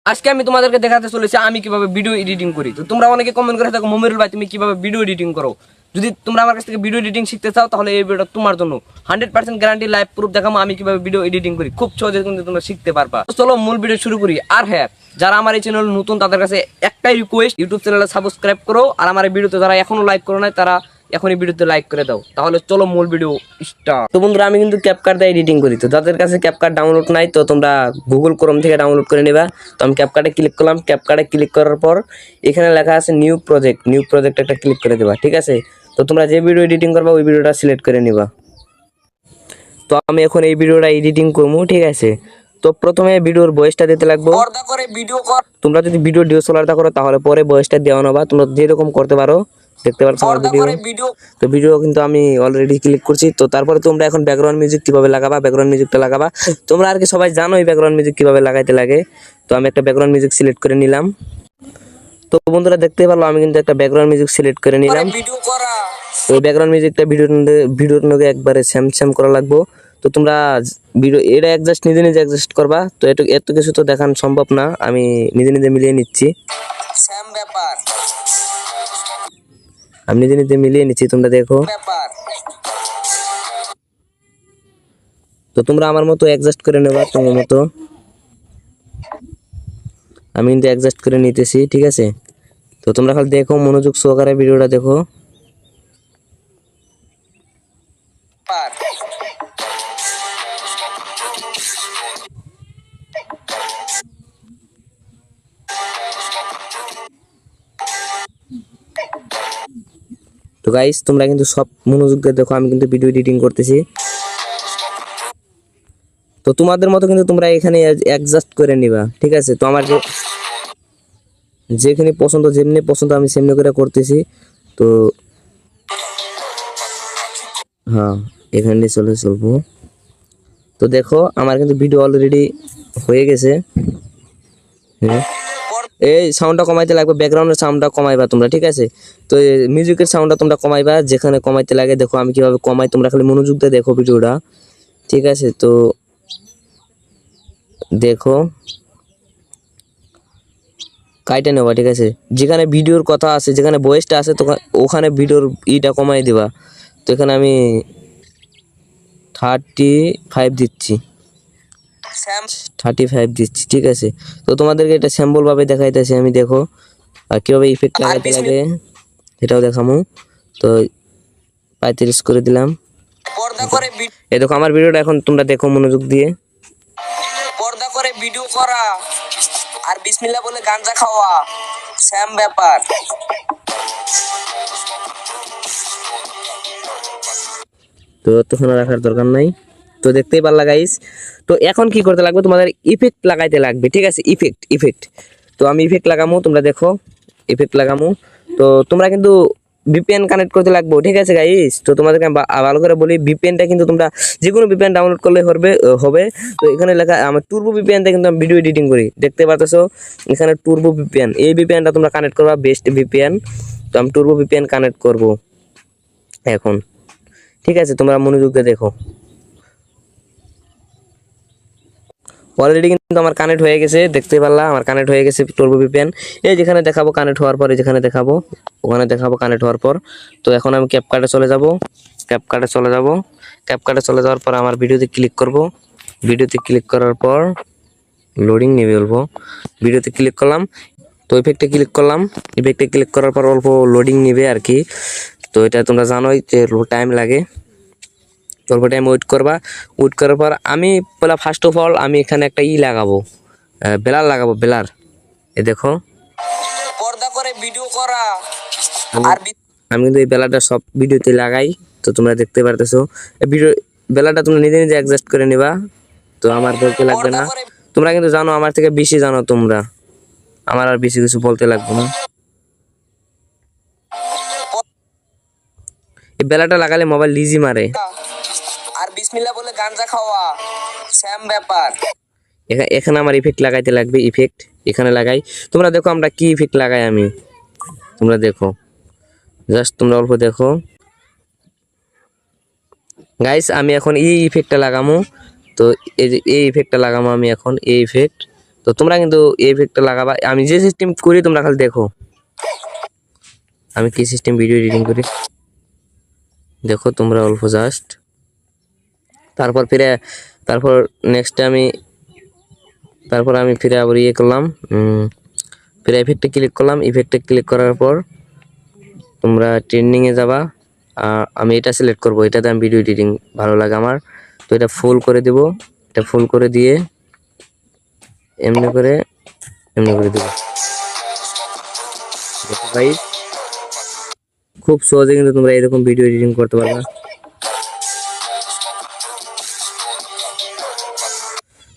আজকে আমি তোমাদেরকে দেখাতে চলেছি আমি কিভাবে ভিডিও এডিটিং করি। তো তোমরা অনেকে কমেন্ট করে থাকো মমিরুল ভাই তুমি কিভাবে ভিডিও এডিটিং করো। যদি তোমরা আমার কাছ থেকে ভিডিও এডিটিং শিখতে চাও তাহলে এই ভিডিওটা তোমার জন্য। 100% গ্যারান্টি লাইভ প্রুফ দেখাবো আমি কিভাবে ভিডিও এডিটিং করি, খুব সহজে কিন্তু তোমরা শিখতে পারবা। তো চলো মূল ভিডিও শুরু করি। আর হ্যাঁ, যারা আমার এই চ্যানেল নতুন তাদের কাছে একটাই রিকোয়েস্ট, ইউটিউব চ্যানেলে সাবস্ক্রাইব করো। আর আমার এই ভিডিওতে যারা এখনো লাইক করো নাই তারা এখনই ভিডিওতে লাইক করে দাও। তাহলে চলো মূল ভিডিও স্টার্ট। তো বন্ধুরা আমি কিন্তু ক্যাপকাট দিয়ে এডিটিং করি। তো যাদের কাছে ক্যাপকাট ডাউনলোড নাই তো তোমরা গুগল ক্রোম থেকে ডাউনলোড করে নেবা। তো আমি ক্যাপকাটে ক্লিক করলাম। ক্যাপকাটে ক্লিক করার পর এখানে লেখা আছে নিউ প্রজেক্ট একটা ক্লিক করে দেবা, ঠিক আছে। তো তোমরা যে ভিডিও এডিটিং করবা ওই ভিডিওটা সিলেক্ট করে নিবা। তো আমি এখন এই ভিডিওটা এডিটিং করবো, ঠিক আছে। তো প্রথমে ভিডিওর ভয়েসটা দিতে লাগবে। তোমরা যদি ভিডিও ডিএসএলআর করো তাহলে পরে ভয়েসটা দেওয়া নেবা, তোমরা যেরকম করতে পারো। দেখতে পারছো আমার ভিডিও। তো ভিডিও কিন্তু আমি অলরেডি ক্লিক করছি। তো তারপরে তোমরা এখন ব্যাকগ্রাউন্ড মিউজিক কিভাবে লাগাবা, ব্যাকগ্রাউন্ড মিউজিকটা লাগাবা। তোমরা আর কি সবাই জানো এই ব্যাকগ্রাউন্ড মিউজিক কিভাবে লাগাইতে লাগে। তো আমি একটা ব্যাকগ্রাউন্ড মিউজিক সিলেক্ট করে নিলাম। তো বন্ধুরা দেখতে পারলো আমি কিন্তু একটা ব্যাকগ্রাউন্ড মিউজিক সিলেক্ট করে নিলাম। তো ব্যাকগ্রাউন্ড মিউজিকটা ভিডিওর নগে একবারে সেম করা লাগবে। তো তোমরা ভিডিও এটা অ্যাডজাস্ট নিজে অ্যাডজাস্ট করবা। তো এত কিছু তো দেখানো সম্ভব না, আমি নিজে মিলিয়ে নিচ্ছি। আমি নিজে মিলিয়ে নিচ্ছি, তোমরা দেখো। তো তোমরা আমার মতো অ্যাডজাস্ট করে নেবা তোমার মতো। আমি কিন্তু অ্যাডজাস্ট করে নিতেছি, ঠিক আছে। তো তোমরা খালি দেখো, মনোযোগ সহকারে ভিডিওটা দেখো। তো গাইস তোমরা কিন্তু সব মনোযোগ দিয়ে দেখো, আমি কিন্তু ভিডিও এডিটিং করতেছি। তো তোমাদের মতো কিন্তু তোমরা এখানে অ্যাডজাস্ট করে নিবা, ঠিক আছে। তো আমার যেখানে পছন্দ যেমনি পছন্দ আমি সেমনি করে করতেছি। তো হ্যাঁ, এখানে চলবো। তো দেখো আমার কিন্তু ভিডিও অলরেডি হয়ে গেছে। হ্যাঁ, এই সাউন্ডটা কমাইতে লাগবে, ব্যাকগ্রাউন্ডের সাউন্ডটা কমাইবা তোমরা, ঠিক আছে। তো মিউজিকের সাউন্ডটা তোমরা কমাইবা যেখানে কমাইতে লাগে। দেখো আমি কিভাবে কমাই, তোমরা খালি মনোযোগ দিয়ে দেখো ভিডিওটা, ঠিক আছে। তো দেখো কাইটা নেবা, ঠিক আছে। যেখানে ভিডিওর কথা আছে, যেখানে ভয়েসটা আছে তো ওখানে ভিডিওর ইটা কমাই দিবা। তো এখানে আমি 35 দিচ্ছি, 35 দিচ্ছি, ঠিক আছে। তো তোমাদেরকে এটা স্যাম্পল ভাবে দেখাইতেছি আমি, দেখো আর কিভাবে ইফেক্ট লাগাইতে লাগে এটাও দেখামু। তো 35 করে দিলাম। এই দেখো আমার ভিডিওটা এখন তোমরা দেখো মনোযোগ দিয়ে। পর্দা করে ভিডিও করা আর বিসমিল্লাহ বলে গাঞ্জা খাওয়া সেম ব্যাপার। তো তখন রাখার দরকার নাই। তো দেখতেই পারলা গাইস। তো এখন কি করতে লাগবে, তোমাদের ইফেক্ট লাগাইতে লাগবে, ঠিক আছে। ইফেক্ট। তো আমি ইফেক্ট লাগামু, তোমরা দেখো ইফেক্ট লাগামু। তো তোমরা কিন্তু ভিপিএন কানেক্ট করতে লাগবে, ঠিক আছে গাইস। তো তোমাদেরকে ভালো করে বলি, ভিপিএনটা কিন্তু তোমরা যে কোনো ভিপিএন ডাউনলোড করলে হবে। তো এখানে লেখা আমার টুরবো ভিপিএন থেকে কিন্তু আমি ভিডিও এডিটিং করি, দেখতে পারতেছো এখানে টুরবো ভিপিএন। এই ভিপিএনটা তোমরা কানেক্ট করবা, বেস্ট ভিপিএন। তো আমি টুরবো ভিপিএন কানেক্ট করব এখন, ঠিক আছে। তোমরা মনোযোগ দিয়ে দেখো। অলরেডি কিন্তু আমার কানেক্ট হয়ে গেছে, দেখতে পারলা আমার কানেক্ট হয়ে গেছে টুরবো ভিপিএন। এই যেখানে দেখাবো কানেক্ট হওয়ার পর, যেখানে দেখাবো ওখানে দেখাবো কানেক্ট হওয়ার পর। তো এখন আমি ক্যাপকাটে চলে যাব। ক্যাপকাটে যাওয়ার পর আমার ভিডিওতে ক্লিক করব। ভিডিওতে ক্লিক করার পর লোডিং নেবে অল্প। ভিডিওতে ক্লিক করলাম, তো ইফেক্টে ক্লিক করলাম। ইফেক্টে ক্লিক করার পর অল্প লোডিং নেবে আর কি। তো এটা তোমরা জানোই যে টাইম লাগে। অল্প টাইম ওয়েট করবা। ওয়েট করার পর আমি ফার্স্ট অফ অল আমি এখানে একটা লাগাবো, বেলার লাগাবো, বেলার। এই দেখো পর্দা করে ভিডিও করা আর আমি কিন্তু এই বেলারটা সব ভিডিওতে লাগাই। তো তোমরা দেখতে পারতেছো এই বেলারটা তোমরা নিজে অ্যাডজাস্ট করে নিবা। তো আমার বলতে লাগবে না, তোমরা কিন্তু জানো আমার থেকে বেশি জানো তোমরা, আমার আর বেশি কিছু বলতে লাগবে না। এই বেলাটা লাগালে মোবাইল লিজি মারে। আর বিসমিল্লাহ বলে গাঞ্জা খাওয়া সেম ব্যাপার। এখানে আমার ইফেক্ট লাগাইতে লাগবে, ইফেক্ট এখানে লাগাই। তোমরা দেখো আমরা কি ইফেক্ট লাগাই আমি, তোমরা দেখো, জাস্ট তোমরা অল্প দেখো গাইস। আমি এখন এই ইফেক্টটা লাগামো। তো এই যে এই ইফেক্টটা লাগামো আমি এখন, এই ইফেক্ট। তো তো তোমরা কিন্তু এই ইফেক্টটা লাগাবা। আমি যে সিস্টেম করি তোমরা খালি দেখো, আমি কি সিস্টেম ভিডিও এডিটিং করি দেখো তোমরা অল্প জাস্ট। তারপর নেক্সটে আমি ফিরে আবার ইয়ে করলাম, ফিরে ইফেক্টে ক্লিক করলাম। ইফেক্টে ক্লিক করার পর তোমরা ট্রেন্ডিংয়ে যাবা। আমি এটা সিলেক্ট করব, এটাতে আমি ভিডিও এডিটিং ভালো লাগে আমার। তো এটা ফুল করে দেব, এটা ফুল করে দিয়ে এমনি করে দেব। দেখো ভাই, খুব সহজে কিন্তু তোমরা এরকম ভিডিও এডিটিং করতে পারবা।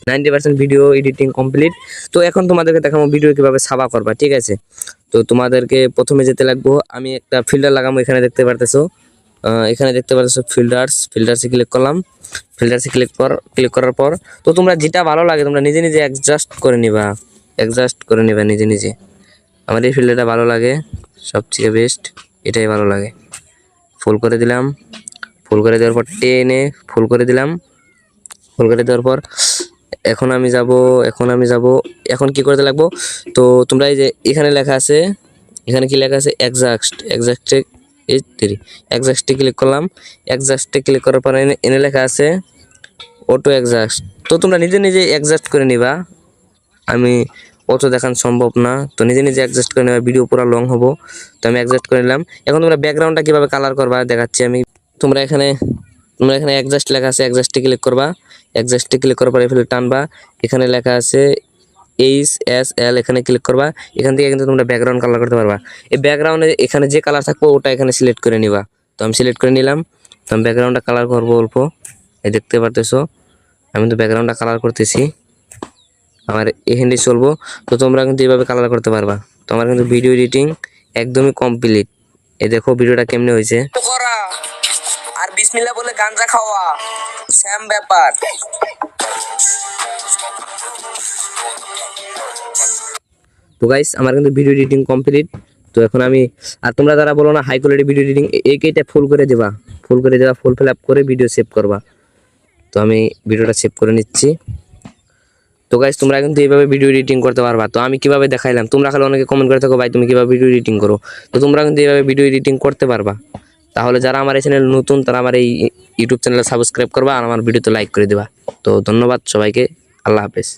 90% ভিডিও এডিটিং কমপ্লিট। তো এখন তোমাদেরকে দেখাবো ভিডিও কিভাবে সাবা করবা, ঠিক আছে? তো তোমাদেরকে প্রথমে যেতে লাগবো, আমি একটা ফিল্টার লাগাবো। এখানে দেখতে পারতেছো ফিল্টার্সে ক্লিক করলাম। ফিল্টার্সে ক্লিক করার পর তো তোমরা যেটা ভালো লাগে তোমরা নিজে নিজে অ্যাডজাস্ট করে নিবা নিজে নিজে। আমার এই ফিল্টারটা ভালো লাগে, সবচেয়ে বেস্ট এটাই ভালো লাগে। ফুল করে দিলাম, ফুল করে দেওয়ার পর টেনে ফুল করে দিলাম। ফুল করে দেওয়ার পর এখন আমি যাব এখন কি করতে লাগবো, তো তোমরা এই যে এখানে লেখা আছে, এখানে কি লেখা আছে এক্সাক্টে ক্লিক করলাম। এক্সাক্টে ক্লিক করার পর এনে লেখা আছে অটো এক্সাক্ট। তো তোমরা নিজে নিজে অ্যাডজাস্ট করে নিবা, আমি অত দেখান সম্ভব না। তো নিজে নিজে অ্যাডজাস্ট করে নেবা, ভিডিও পুরো লং হবো। তো আমি অ্যাডজাস্ট করে নিলাম। এখন তোমরা ব্যাকগ্রাউন্ডটা কিভাবে কালার করবা দেখাচ্ছি আমি। তোমরা এখানে অ্যাডজাস্ট লেখা আছে, অ্যাডজাস্টে ক্লিক করবা। অ্যাডজাস্টে ক্লিক করার পরে ফেলে টানবা, এখানে লেখা আছে HSL, এখানে ক্লিক করবা। এখান থেকে কিন্তু তোমরা ব্যাকগ্রাউন্ড কালার করতে পারবা। এই ব্যাকগ্রাউন্ডে এখানে যে কালার থাকবো ওটা এখানে সিলেক্ট করে নিবা। তো আমি সিলেক্ট করে নিলাম। তো আমি ব্যাকগ্রাউন্ডটা কালার করবো অল্প, এই দেখতে পারতেছো আমি তো ব্যাকগ্রাউন্ডটা কালার করতেছি, আমার এখানে চলবো। তো তোমরা কিন্তু এইভাবে কালার করতে পারবা। তো আমার কিন্তু ভিডিও এডিটিং একদমই কমপ্লিট। এই দেখো ভিডিওটা কেমনে হয়েছে। করা আর বিসমিল্লাহ বলে গাঞ্জা খাওয়া সেম ব্যাপার। তো গাইস আমার কিন্তু ভিডিও এডিটিং কমপ্লিট। তো এখন আর তোমরা যারা বলো না হাই কোয়ালিটি ভিডিও এডিটিং, এইটা ফুল করে দেবা, ফুল ফিল আপ করে ভিডিও সেভ করবা। তো আমি ভিডিওটা সেভ করে নিচ্ছি। তো গাইস তোমরা কিন্তু এইভাবে ভিডিও এডিটিং করতে পারবা। তো আমি কিভাবে দেখাইলাম, তোমরা খালি অনেকে কমেন্ট করে থাকো ভাই তুমি কিভাবে ভিডিও এডিটিং করো। তো তোমরা কিন্তু এইভাবে ভিডিও এডিটিং করতে পারবা। তাহলে যারা আমার এই চ্যানেল নতুন তারা আমার এই ইউটিউব চ্যানেলে সাবস্ক্রাইব করবা আর আমার ভিডিওতে লাইক করে দেবা। তো ধন্যবাদ সবাইকে, আল্লাহ হাফেজ।